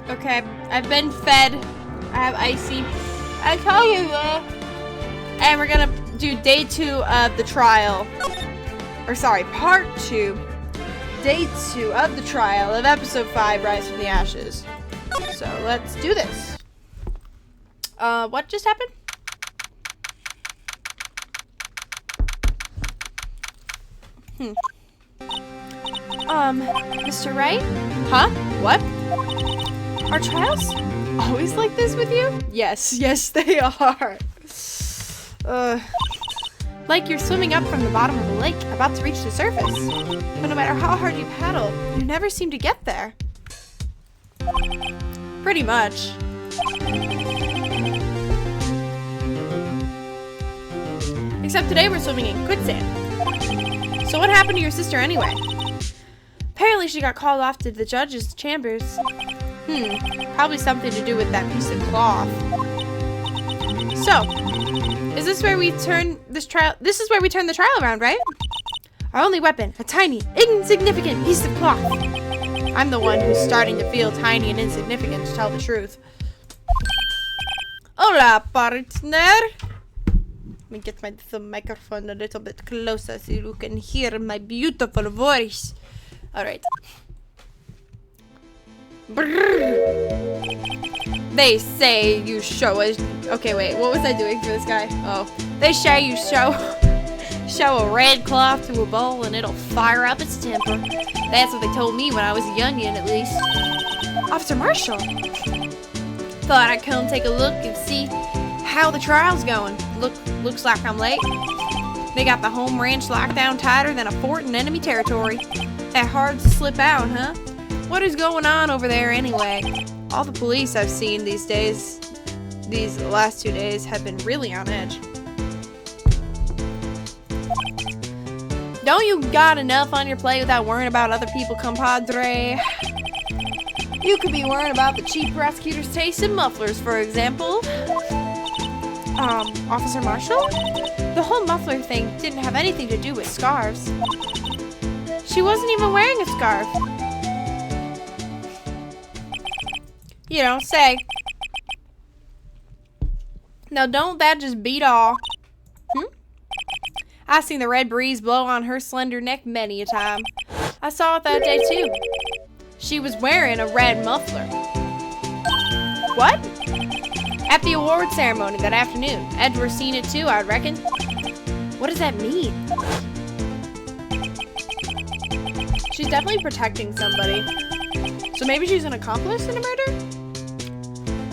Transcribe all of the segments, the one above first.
Okay, I've been fed. I have icee. I tell you that. And we're gonna do day 2 of the trial. Or sorry, part 2. Day 2 of the trial of episode 5, Rise from the Ashes. So let's do this. What just happened? Mr. Wright? Huh? What? Are trials always like this with you? Yes, yes they are. Like you're swimming up from the bottom of the lake, about to reach the surface. But no matter how hard you paddle, you never seem to get there. Pretty much. Except today we're swimming in quicksand. So what happened to your sister anyway? Apparently she got called off to the judge's chambers. Probably something to do with that piece of cloth. So, is this where we turn this trial? This is where we turn the trial around, right? Our only weapon, a tiny, insignificant piece of cloth. I'm the one who's starting to feel tiny and insignificant, to tell the truth. Hola, partner. Let me get the microphone a little bit closer so you can hear my beautiful voice. All right. They say you show us. Okay, wait. What was I doing for this guy? Oh, they say you show a red cloth to a bull and it'll fire up its temper. That's what they told me when I was a youngin', at least. Officer Marshall. Thought I'd come take a look and see how the trial's going. Looks like I'm late. They got the home ranch locked down tighter than a fort in enemy territory. That hard to slip out, huh? What is going on over there anyway? All the police I've seen these last 2 days, have been really on edge. Don't you got enough on your plate without worrying about other people, compadre? You could be worrying about the cheap prosecutor's taste in mufflers, for example. Officer Marshall? The whole muffler thing didn't have anything to do with scarves. She wasn't even wearing a scarf. You don't say. Now don't that just beat all? I seen the red breeze blow on her slender neck many a time. I saw it that day too. She was wearing a red muffler. What? At the award ceremony that afternoon. Edward seen it too, I reckon. What does that mean? She's definitely protecting somebody. So maybe she's an accomplice in a murder?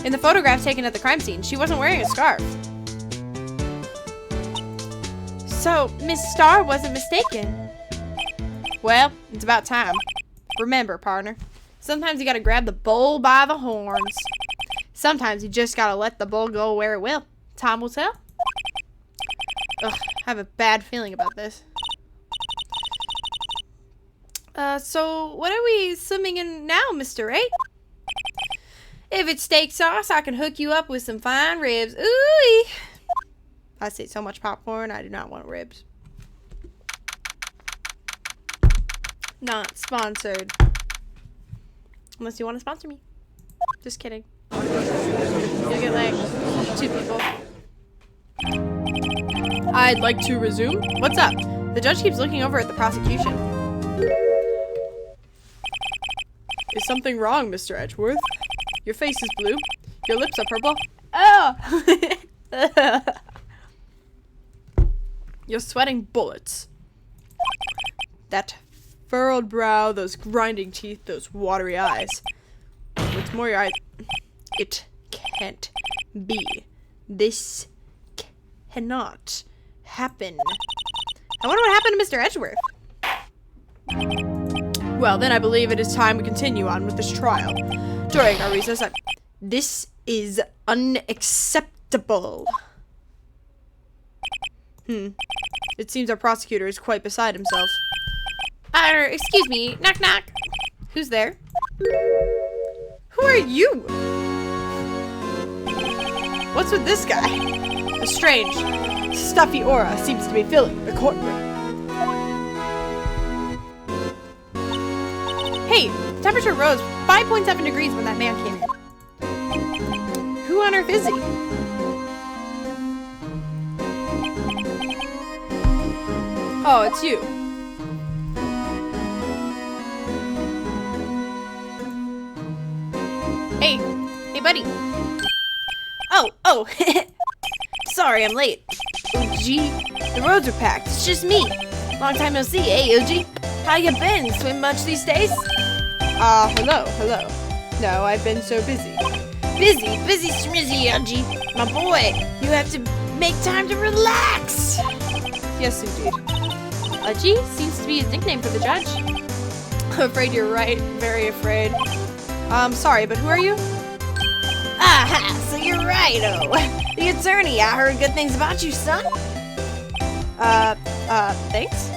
In the photograph taken at the crime scene, she wasn't wearing a scarf. So, Miss Starr wasn't mistaken. Well, it's about time. Remember, partner, sometimes you gotta grab the bull by the horns. Sometimes you just gotta let the bull go where it will. Time will tell. Ugh, I have a bad feeling about this. So what are we swimming in now, Mr. Ray? If it's steak sauce, I can hook you up with some fine ribs. Ooh! I see so much popcorn, I do not want ribs. Not sponsored. Unless you want to sponsor me. Just kidding. You'll get like 2 people. I'd like to resume. What's up? The judge keeps looking over at the prosecution. Is something wrong, Mr. Edgeworth? Your face is blue. Your lips are purple. Oh! You're sweating bullets. That furrowed brow, those grinding teeth, those watery eyes. What's more, your eyes... It can't be. This cannot happen. I wonder what happened to Mr. Edgeworth. Well, then I believe it is time we continue on with this trial. During our recess, this is unacceptable. It seems our prosecutor is quite beside himself. Excuse me. Knock, knock. Who's there? Who are you? What's with this guy? A strange, stuffy aura seems to be filling the courtroom. Hey, The temperature rose 5.7 degrees when that man came in. Who on earth is he? Oh, it's you. Hey. Hey, buddy. Oh. Sorry, I'm late. OG, the roads are packed. It's just me. Long time no see, eh, OG? How you been? Swim much these days? Hello. No, I've been so busy. Busy schmizzy, OG. My boy, you have to make time to relax. Yes, indeed. OG seems to be his nickname for the judge. I'm afraid you're right. Very afraid. Sorry, but who are you? Aha, so you're right, the attorney. I heard good things about you, son. Thanks?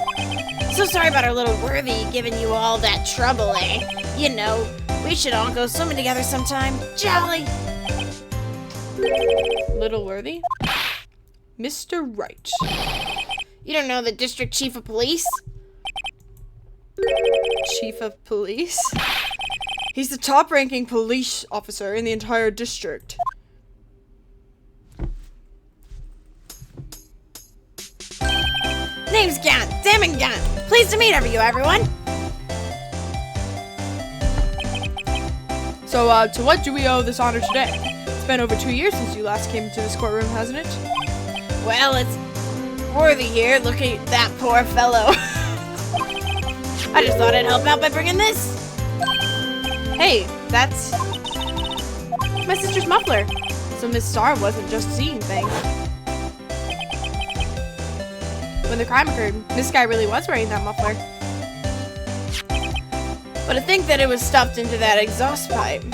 So sorry about our little Worthy giving you all that trouble, eh? You know, we should all go swimming together sometime. Jolly. Little Worthy? Mr. Wright. You don't know the district chief of police? Chief of police? He's the top-ranking police officer in the entire district. Name's Gant. Damon Gant. Pleased to meet you, everyone. So, to what do we owe this honor today? It's been over 2 years since you last came into this courtroom, hasn't it? Well, it's Worthy here. Look at that poor fellow. I just thought I'd help out by bringing this. Hey, that's my sister's muffler. So Miss Starr wasn't just seeing things. When the crime occurred, this guy really was wearing that muffler. But to think that it was stuffed into that exhaust pipe.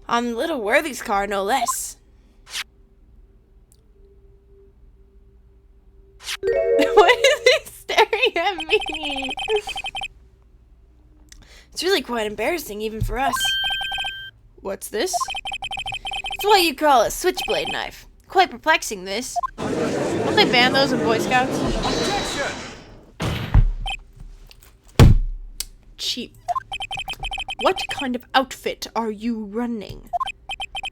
On little Worthy's car, no less. Why is he staring at me? It's really quite embarrassing, even for us. What's this? It's what you call a switchblade knife. Quite perplexing, this. Don't they ban those in Boy Scouts? Objection! Cheap. What kind of outfit are you running?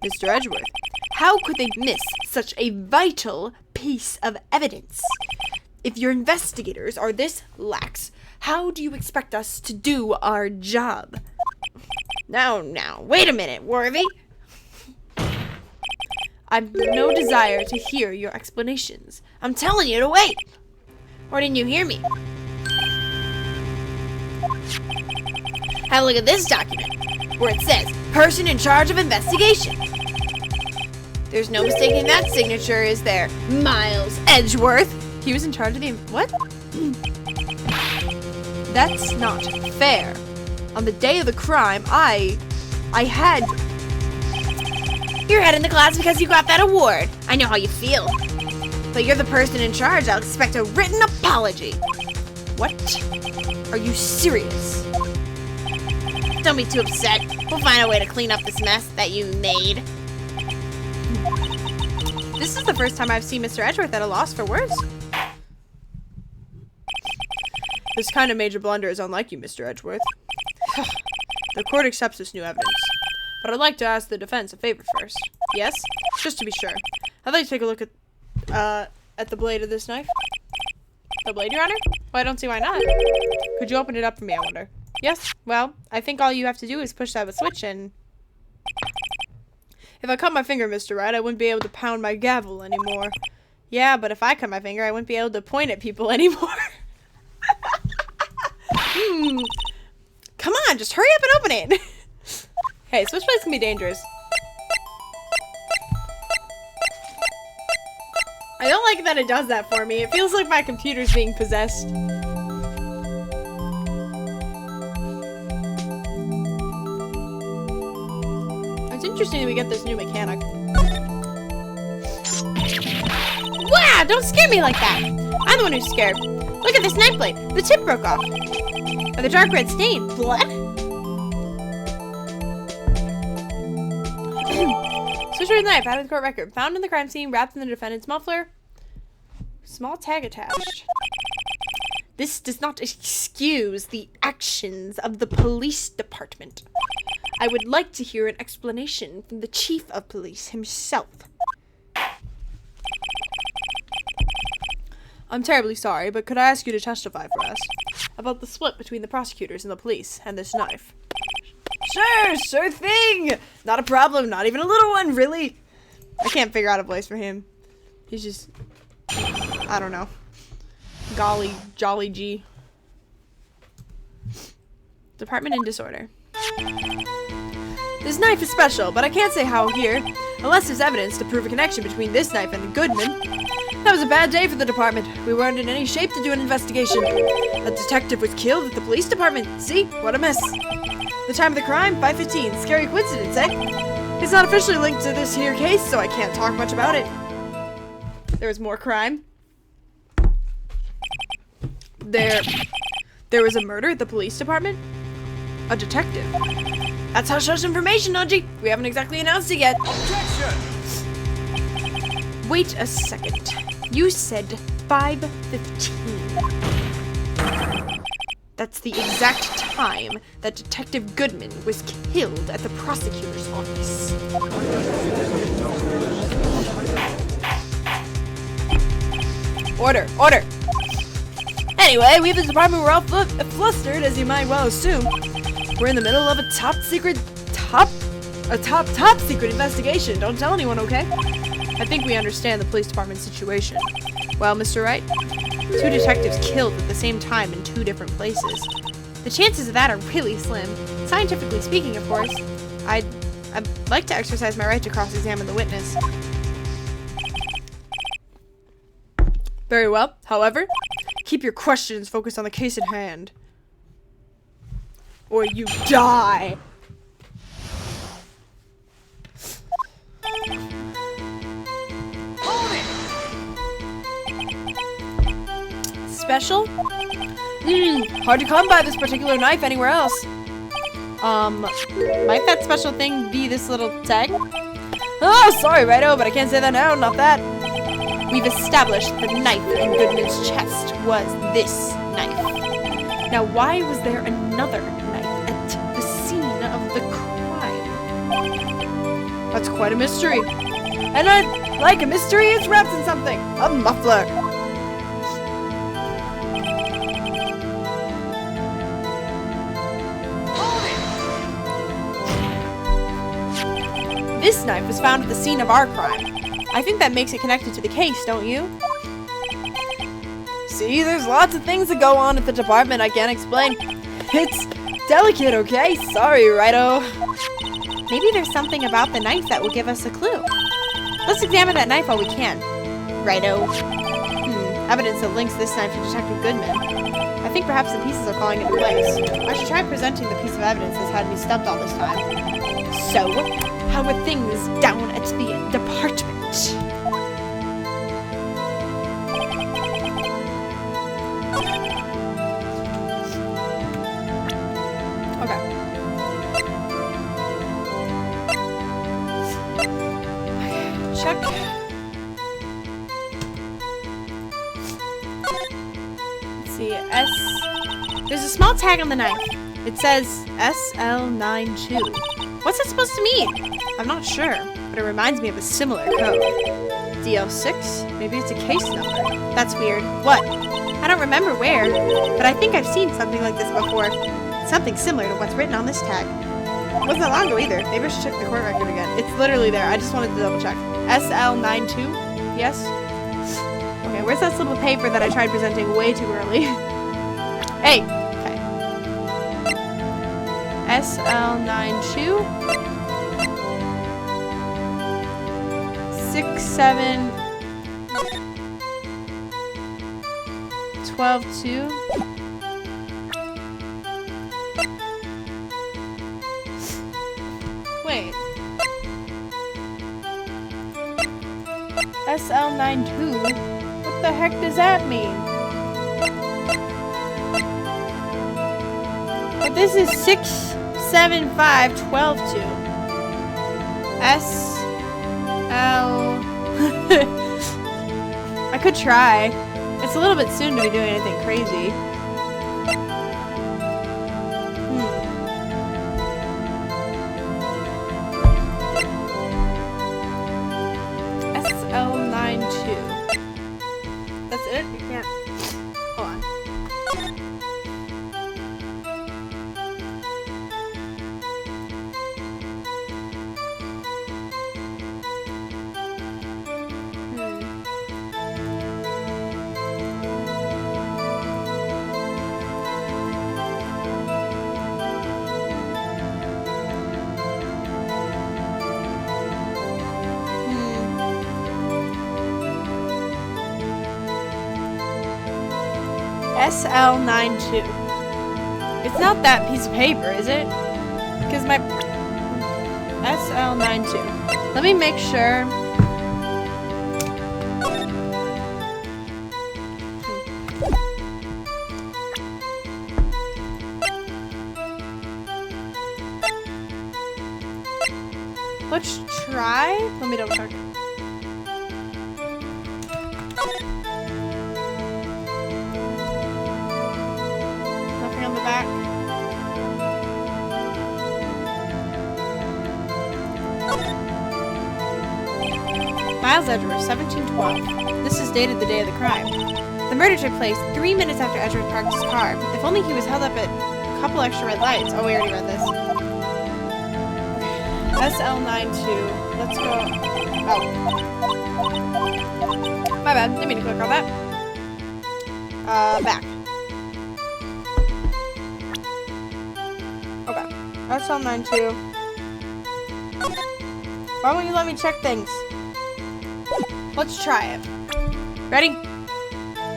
Mr. Edgeworth, how could they miss such a vital piece of evidence? If your investigators are this lax, how do you expect us to do our job? Now, wait a minute, Worthy. I've no desire to hear your explanations. I'm telling you to wait. Or didn't you hear me? Have a look at this document, where it says, person in charge of investigation. There's no mistaking that signature, is there? Miles Edgeworth. He was in charge of the... What? That's not fair. On the day of the crime, I had... You're head in the class because you got that award. I know how you feel. But you're the person in charge. I'll expect a written apology. What? Are you serious? Don't be too upset. We'll find a way to clean up this mess that you made. This is the first time I've seen Mr. Edgeworth at a loss for words. This kind of major blunder is unlike you, Mr. Edgeworth. The court accepts this new evidence. But I'd like to ask the defense a favor first. Yes? Just to be sure. I'd like to take a look at the blade of this knife. The blade, Your Honor? Well, I don't see why not. Could you open it up for me, I wonder? Yes? Well, I think all you have to do is push that switch and... If I cut my finger, Mr. Wright, I wouldn't be able to pound my gavel anymore. Yeah, but if I cut my finger, I wouldn't be able to point at people anymore. Come on, just hurry up and open it. Hey, switchblades can be dangerous. I don't like that it does that for me. It feels like my computer's being possessed. It's interesting that we get this new mechanic. Wow, don't scare me like that. I'm the one who's scared. Look at this knife blade. The tip broke off. And the dark red stain. Blood? Switchblade knife, out of the court record. Found in the crime scene, wrapped in the defendant's muffler. Small tag attached. This does not excuse the actions of the police department. I would like to hear an explanation from the chief of police himself. I'm terribly sorry, but could I ask you to testify for us about the split between the prosecutors and the police and this knife? Sure thing! Not a problem, not even a little one, really. I can't figure out a voice for him. He's just, I don't know. Golly, jolly G. Department in disorder. This knife is special, but I can't say how here, unless there's evidence to prove a connection between this knife and the Goodman. That was a bad day for the department. We weren't in any shape to do an investigation. A detective was killed at the police department. See? What a mess. The time of the crime, 5:15. Scary coincidence, eh? It's not officially linked to this here case, so I can't talk much about it. There was more crime. There was a murder at the police department? A detective. That's how shows information, Nunji. We haven't exactly announced it yet. Objection! Wait a second. You said 5:15. That's the exact time that Detective Goodman was killed at the prosecutor's office. Order, order. Anyway, we at the department were all flustered, as you might well assume. We're in the middle of a top secret investigation. Don't tell anyone, okay? I think we understand the police department's situation. Well, Mr. Wright, 2 detectives killed at the same time in 2 different places. The chances of that are really slim. Scientifically speaking, of course. I'd like to exercise my right to cross-examine the witness. Very well. However, keep your questions focused on the case at hand. Or you die. Special? Hard to come by this particular knife anywhere else. Might that special thing be this little tag? Oh, sorry, Righto, but I can't say that now, not that. We've established the knife in Goodman's chest was this knife. Now, why was there another knife at the scene of the crime? That's quite a mystery. And like a mystery, it's wrapped in something. A muffler. This knife was found at the scene of our crime. I think that makes it connected to the case, don't you? See, there's lots of things that go on at the department I can't explain. It's delicate, okay? Sorry, Righto. Maybe there's something about the knife that will give us a clue. Let's examine that knife while we can. Righto. Evidence that links this knife to Detective Goodman. I think perhaps the pieces are falling into place. I should try presenting the piece of evidence that's had me stumped all this time. So, how are things down at the department? Okay. Check. Let's see, there's a small tag on the knife. It says SL92. What's that supposed to mean? I'm not sure, but it reminds me of a similar code. DL6? Maybe it's a case number. That's weird. What? I don't remember where, but I think I've seen something like this before. Something similar to what's written on this tag. It wasn't that long ago either. Maybe I should check the court record again. It's literally there. I just wanted to double check. SL92? Yes? Okay, where's that slip of paper that I tried presenting way too early? Hey! Okay. SL92 67 12-2. Wait. SL92? What the heck does that mean? But this is 675-12-2. SL. I could try. It's a little bit soon to be doing anything crazy. SL92. It's not that piece of paper, is it? Because my SL92. Let me make sure. Let's try. Let me double check. Nothing on the back. Miles Edgeworth, 1712. This is dated the day of the crime. The murder took place 3 minutes after Edgeworth parked his car. If only he was held up at a couple extra red lights. Oh, we already read this. SL92. Let's go. Oh. My bad. Didn't mean to click on that. Back. Okay. SL92. Why won't you let me check things? Let's try it. Ready?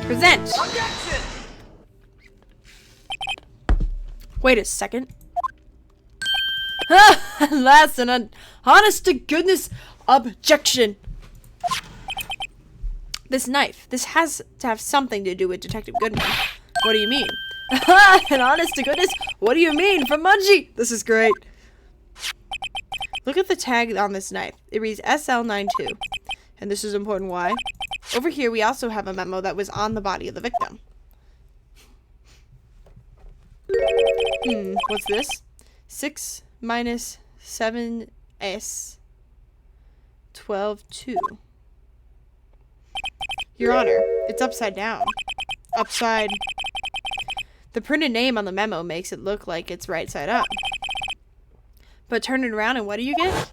Present. Objection! Wait a second. Last and an honest to goodness objection. This knife. This has to have something to do with Detective Goodman. What do you mean? And honest to goodness, what do you mean? From Munchie. This is great. Look at the tag on this knife. It reads SL92. And this is important. Why? Over here, we also have a memo that was on the body of the victim. What's this? 6 minus 7s 12-2. Your Honor, it's upside down. Upside. The printed name on the memo makes it look like it's right side up. But turn it around and what do you get?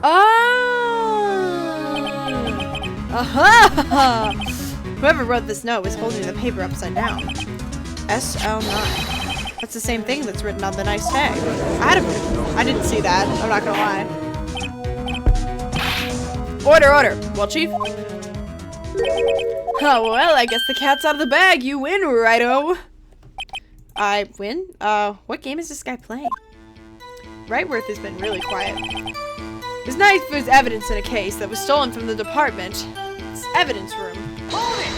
Aha! Whoever wrote this note was holding the paper upside down. SL9. That's the same thing that's written on the nice tag. I didn't see that. I'm not gonna lie. Order, order. Well, Chief? Oh, well, I guess the cat's out of the bag. You win, righto. I win? What game is this guy playing? Rightworth has been really quiet. His knife was evidence in a case that was stolen from the department's evidence room. Hold it!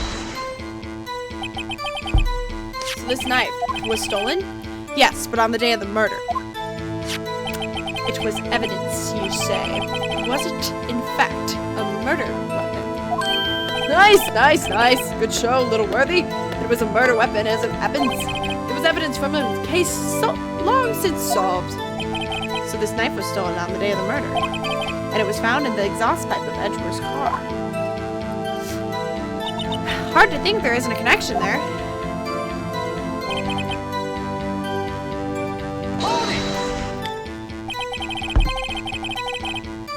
So this knife was stolen? Yes, but on the day of the murder. It was evidence, you say. Was it, in fact, a murder weapon? Nice, nice, nice. Good show, little worthy. It was a murder weapon, as it happens. It was evidence from a case so long since solved. So this knife was stolen on the day of the murder. And it was found in the exhaust pipe of Edgeworth's car. Hard to think there isn't a connection there.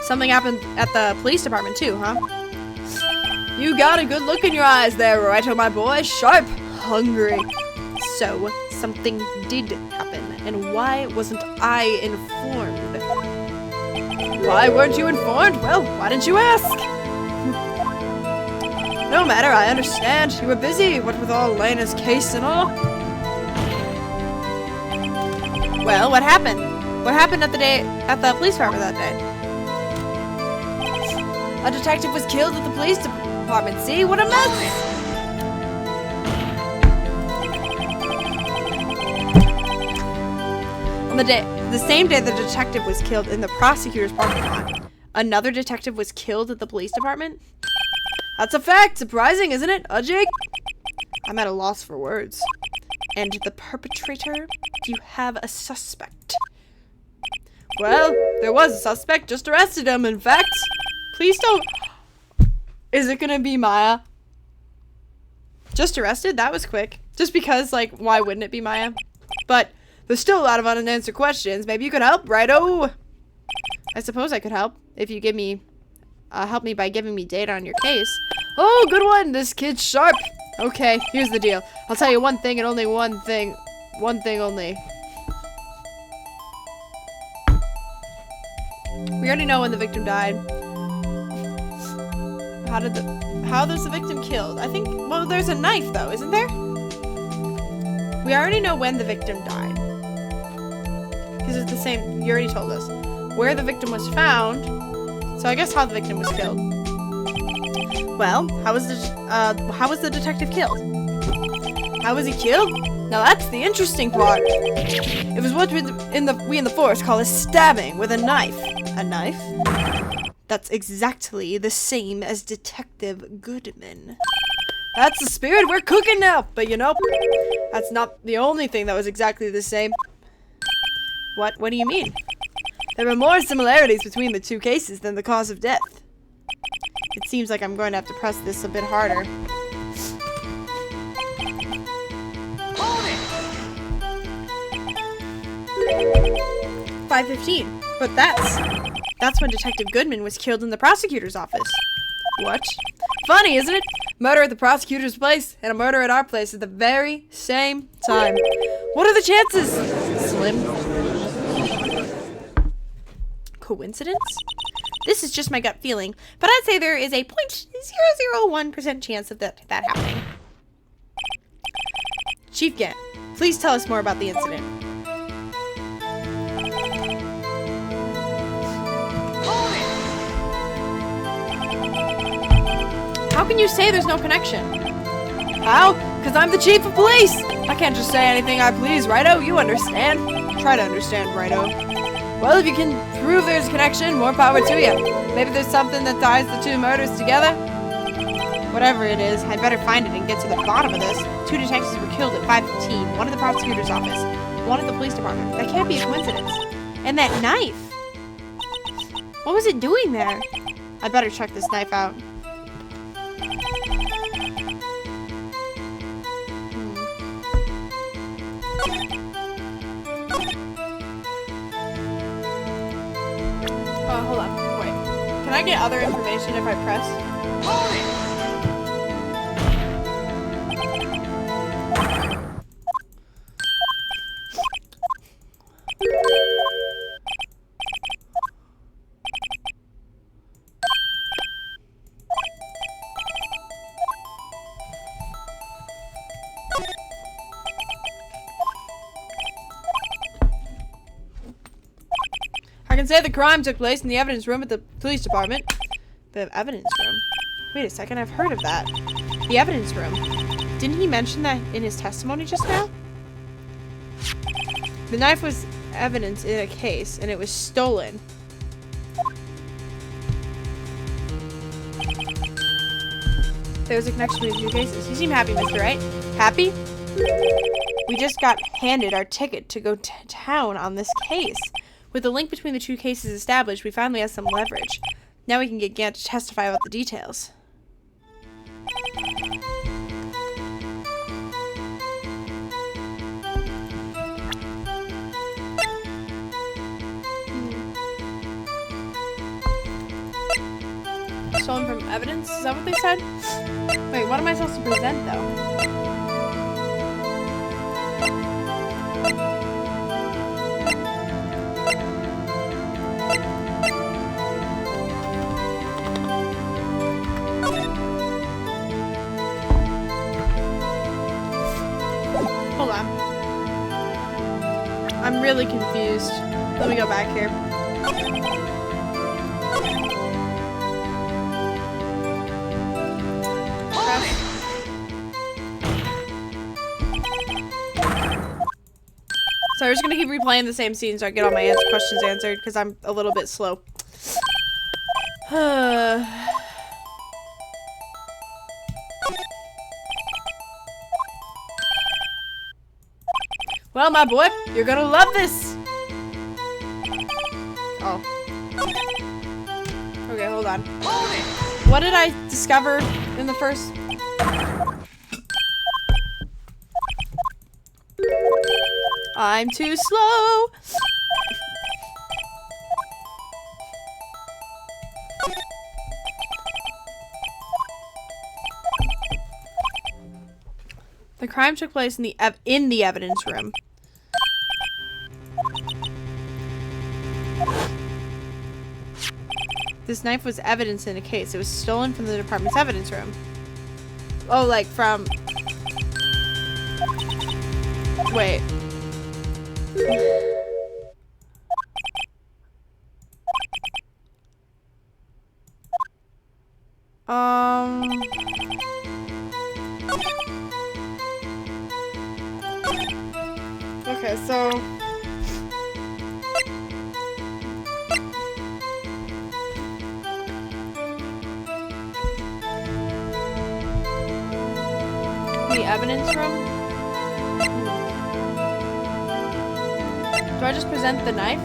Something happened at the police department too, huh? You got a good look in your eyes there, righto, my boy. Sharp, hungry. So, something did happen, and why wasn't I informed? Why weren't you informed? Well, why didn't you ask? No matter, I understand. You were busy, what with all Lena's case and all. Well, what happened? What happened at the police department that day? A detective was killed at the police department. See, what a mess! On the same day the detective was killed in the prosecutor's parking lot, another detective was killed at the police department? That's a fact! Surprising, isn't it, Jake? I'm at a loss for words. And the perpetrator? Do you have a suspect? Well, there was a suspect. Just arrested him, in fact. Please don't... Is it gonna be Maya? Just arrested? That was quick. Just because, like, why wouldn't it be Maya? But there's still a lot of unanswered questions. Maybe you could help, righto? I suppose I could help. If you give me... help me by giving me data on your case. Oh, good one! This kid's sharp! Okay, here's the deal. I'll tell you one thing and only one thing. One thing only. We already know when the victim died. How was the victim killed? I think, well, there's a knife though, isn't there? We already know when the victim died. Because it's the same, you already told us. Where the victim was found. So I guess how the victim was killed. Well, how was the detective killed? How was he killed? Now that's the interesting part. It was what we in the force call a stabbing with a knife. A knife? That's exactly the same as Detective Goodman. That's the spirit we're cooking now. But you know, that's not the only thing that was exactly the same. What do you mean? There were more similarities between the two cases than the cause of death. It seems like I'm going to have to press this a bit harder. Hold it! 5:15. But that's when Detective Goodman was killed in the prosecutor's office. What? Funny, isn't it? Murder at the prosecutor's place and a murder at our place at the very same time. What are the chances? Slim. Coincidence? This is just my gut feeling, but I'd say there is a 0.001% chance of that happening. Chief Gant, please tell us more about the incident. How can you say there's no connection? How? Because I'm the chief of police! I can't just say anything I please, righto? You understand? Try to understand, righto. Well, if you can prove there's a connection, more power to you. Maybe there's something that ties the two murders together? Whatever it is, I'd better find it and get to the bottom of this. 2 detectives were killed at 5:15, one at the prosecutor's office, one at the police department. That can't be a coincidence. And that knife! What was it doing there? I better check this knife out. Hold on. Wait. Can I get other information if I press? I can say the crime took place in the evidence room at the police department. The evidence room? Wait a second, I've heard of that. The evidence room. Didn't he mention that in his testimony just now? The knife was evidence in a case, and it was stolen. There was a connection between the 2 cases. You seem happy, Mr. Wright. Happy? We just got handed our ticket to go to town on this case. With the link between the 2 cases established, we finally have some leverage. Now we can get Gant to testify about the details. Stolen from evidence? Is that what they said? Wait, what am I supposed to present, though? Hold on. I'm really confused. Let me go back here. So I'm just gonna keep replaying the same scene so I get all my questions answered because I'm a little bit slow. Well, my boy, you're gonna love this! Oh. Okay, hold on. What did I discover in the first... I'm too slow! The crime took place in the evidence room. This knife was evidence in a case. It was stolen from the department's evidence room. Oh, like from... Wait. Okay, so... The evidence room? Do I just present the knife?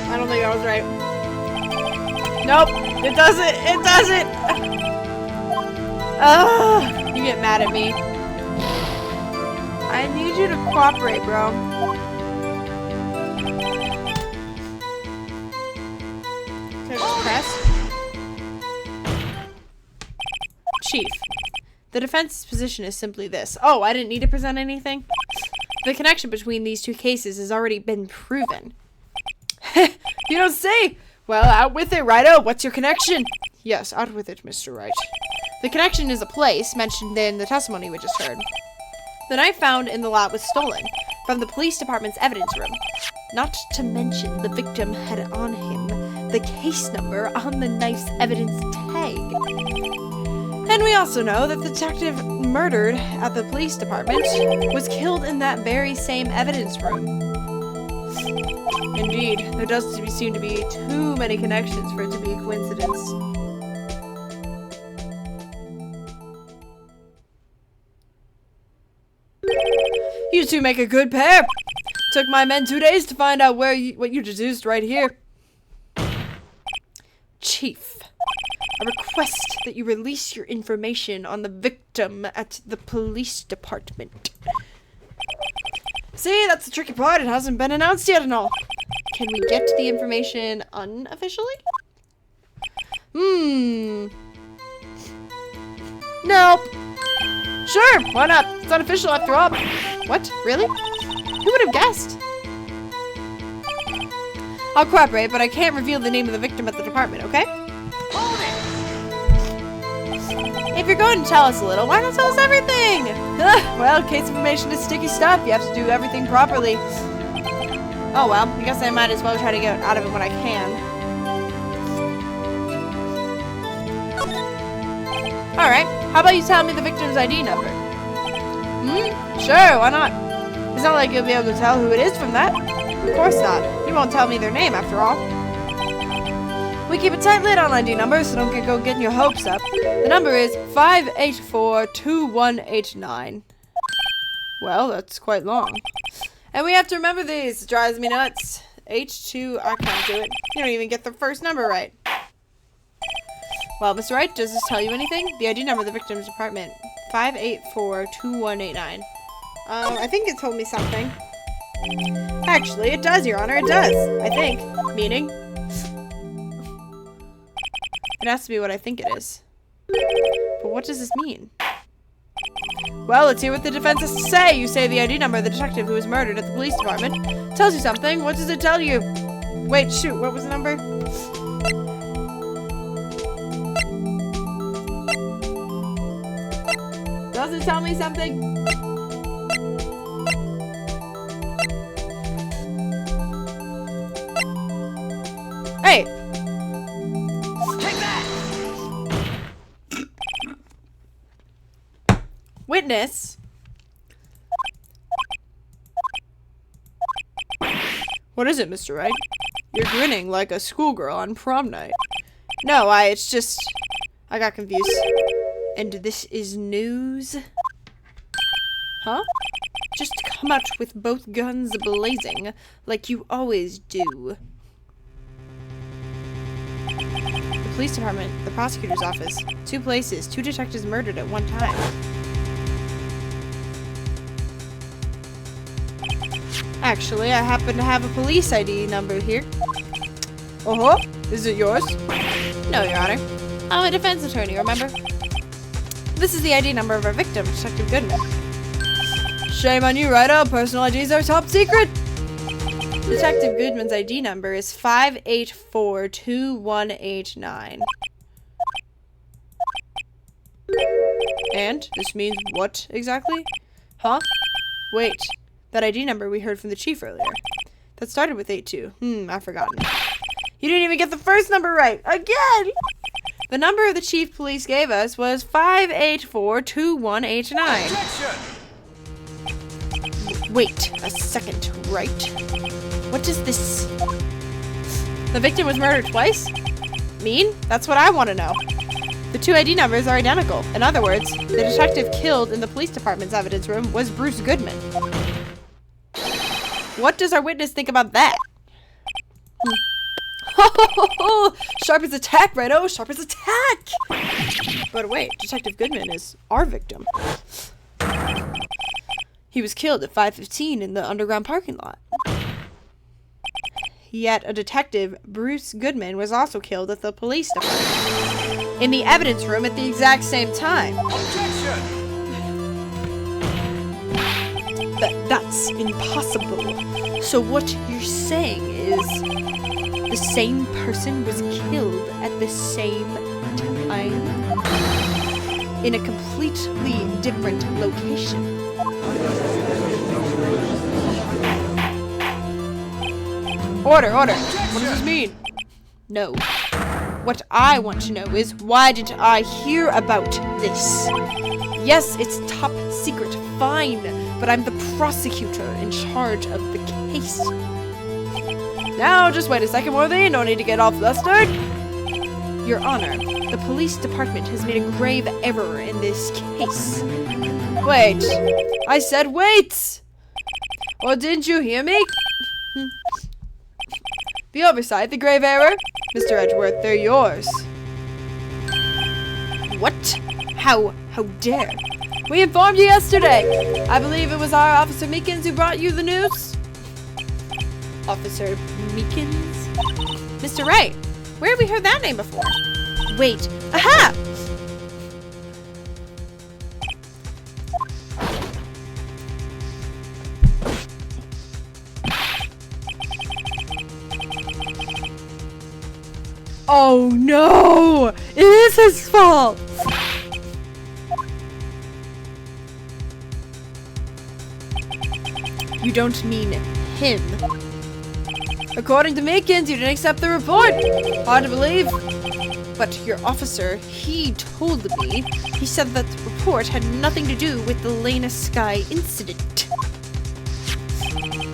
I don't think I was right. Nope, it doesn't. It doesn't. Ugh, you get mad at me. I need you to cooperate, bro. Can I just press? Chief, the defense's position is simply this. Oh, I didn't need to present anything? The connection between these two cases has already been proven. You don't say! Well, out with it, Righto. What's your connection? Yes, out with it, Mr. Wright. The connection is a place mentioned in the testimony we just heard. The knife found in the lot was stolen from the police department's evidence room. Not to mention the victim had on him the case number on the knife's evidence tag. And we also know that the detective murdered at the police department was killed in that very same evidence room. Indeed, there does seem to be too many connections for it to be a coincidence. You two make a good pair. Took my men 2 days to find out what you deduced right here. Chief, I request that you release your information on the victim at the police department. See, that's the tricky part. It hasn't been announced yet and all. Can we get the information unofficially? Nope. Sure, why not? It's unofficial after all. What? Really? Who would have guessed? I'll cooperate, but I can't reveal the name of the victim at the department, okay? Hold it! If you're going to tell us a little, why not tell us everything? Well, case information is sticky stuff. You have to do everything properly. Oh well, I guess I might as well try to get out of it when I can. Alright, how about you tell me the victim's ID number? Sure, why not? It's not like you'll be able to tell who it is from that. Of course not. You won't tell me their name after all. We keep a tight lid on ID numbers, so don't go getting your hopes up. The number is 5842189. Well, that's quite long. And we have to remember these. It drives me nuts. H2, I can't do it. You don't even get the first number right. Well, Mr. Wright, does this tell you anything? The ID number of the victim's apartment. 5842189. I think it told me something. Actually, it does, Your Honor. It does. I think. Meaning? It has to be what I think it is. But what does this mean? Well, let's hear what the defense has to say. You say the ID number of the detective who was murdered at the police department. Tells you something. What does it tell you? Wait, shoot. What was the number? Does it tell me something? Hey! Take that! Witness? What is it, Mr. Wright? You're grinning like a schoolgirl on prom night. No, it's just... I got confused. And this is news? Huh? Just come out with both guns blazing, like you always do. The police department, the prosecutor's office. 2 places, 2 detectives murdered at one time. Actually, I happen to have a police ID number here. Uh-huh. Is it yours? No, Your Honor. I'm a defense attorney, remember? This is the ID number of our victim, Detective Goodman. Shame on you, Rido. Personal IDs are top secret. Detective Goodman's ID number is 5842189. And this means what exactly? Huh? Wait, that ID number we heard from the chief earlier. That started with 82. I've forgotten. You didn't even get the first number right. Again! The number the chief police gave us was 5842189. Wait a second, right? What is this? The victim was murdered twice? Mean? That's what I want to know. The two ID numbers are identical. In other words, the detective killed in the police department's evidence room was Bruce Goodman. What does our witness think about that? Sharp as attack, Rido! Sharp as attack! But wait, Detective Goodman is our victim. He was killed at 5:15 in the underground parking lot. Yet a detective, Bruce Goodman, was also killed at the police department. In the evidence room at the exact same time. That's impossible. So what you're saying is the same person was killed at the same time in a completely different location. Order! What does this mean? No. What I want to know is, why didn't I hear about this? Yes, it's top secret, fine, but I'm the prosecutor in charge of the case. Now, just wait a second, Worthy. No need to get all flustered. Your Honor, the police department has made a grave error in this case. Wait. I said wait! Or didn't you hear me? The oversight, the grave error? Mr. Edgeworth, they're yours. What? How dare? We informed you yesterday. I believe it was our Officer Meekins who brought you the news. Officer Meekins? Mr. Wright, where have we heard that name before? Wait. Aha! Oh no! It is his fault! You don't mean him. According to Meekins, you didn't accept the report. Hard to believe. But your officer, he told me, he said that the report had nothing to do with the Lena Sky incident.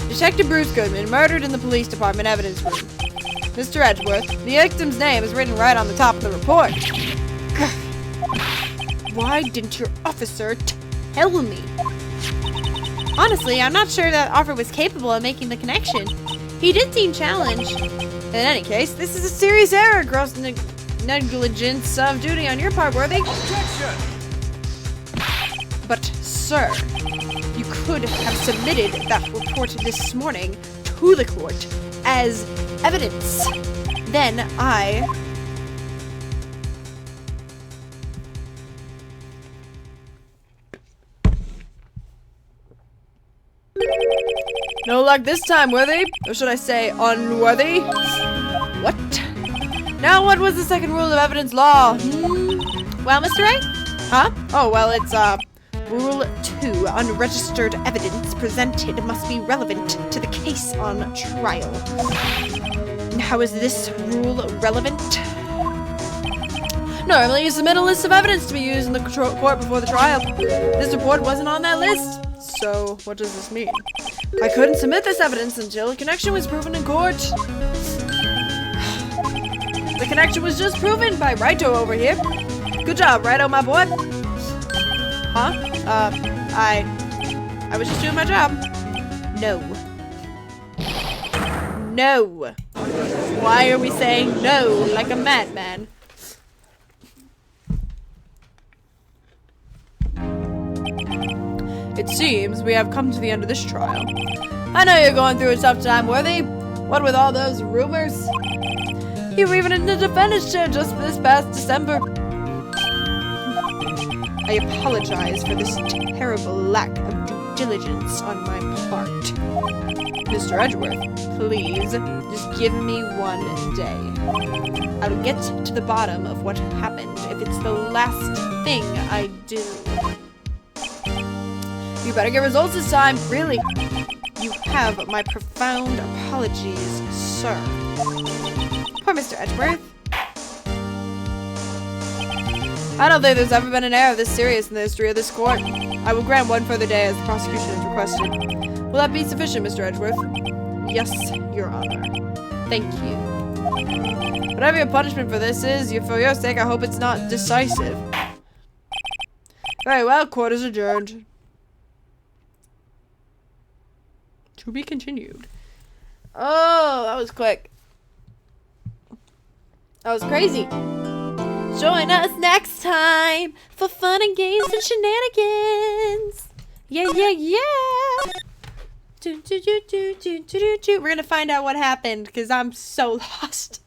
Detective Bruce Goodman, murdered in the police department evidence room. Mr. Edgeworth, the victim's name is written right on the top of the report. Why didn't your officer tell me? Honestly, I'm not sure that officer was capable of making the connection. He did seem challenged. In any case, this is a serious error, gross negligence of duty on your part, Worthy. Objection! But, sir, you could have submitted that report this morning to the court as evidence. Then No luck this time, Worthy. Or should I say, unworthy? What? Now what was the second rule of evidence law? Well, Mr. Wright? Huh? Oh, well, it's, Rule 2. Unregistered evidence presented must be relevant to the case on trial. How is this rule relevant? Normally, you submit a list of evidence to be used in the court before the trial. This report wasn't on that list. So, what does this mean? I couldn't submit this evidence until a connection was proven in court. The connection was just proven by Righto over here. Good job, Righto, my boy. Huh? I was just doing my job. No. No. Why are we saying no like a madman? It seems we have come to the end of this trial. I know you're going through a tough time, Worthy. What with all those rumors? You were even in the defendant's chair just this past December. I apologize for this terrible lack of due diligence on my part. Mr. Edgeworth, please, just give me one day. I'll get to the bottom of what happened if it's the last thing I do. You better get results this time, really. You have my profound apologies, sir. Poor Mr. Edgeworth. I don't think there's ever been an error this serious in the history of this court. I will grant one further day as the prosecution has requested. Will that be sufficient, Mr. Edgeworth? Yes, Your Honor. Thank you. Whatever your punishment for this is, for your sake, I hope it's not decisive. Very well, court is adjourned. To be continued. Oh, that was quick. That was crazy. Join us next time for fun and games and shenanigans. Yeah, yeah, yeah. We're gonna find out what happened because I'm so lost.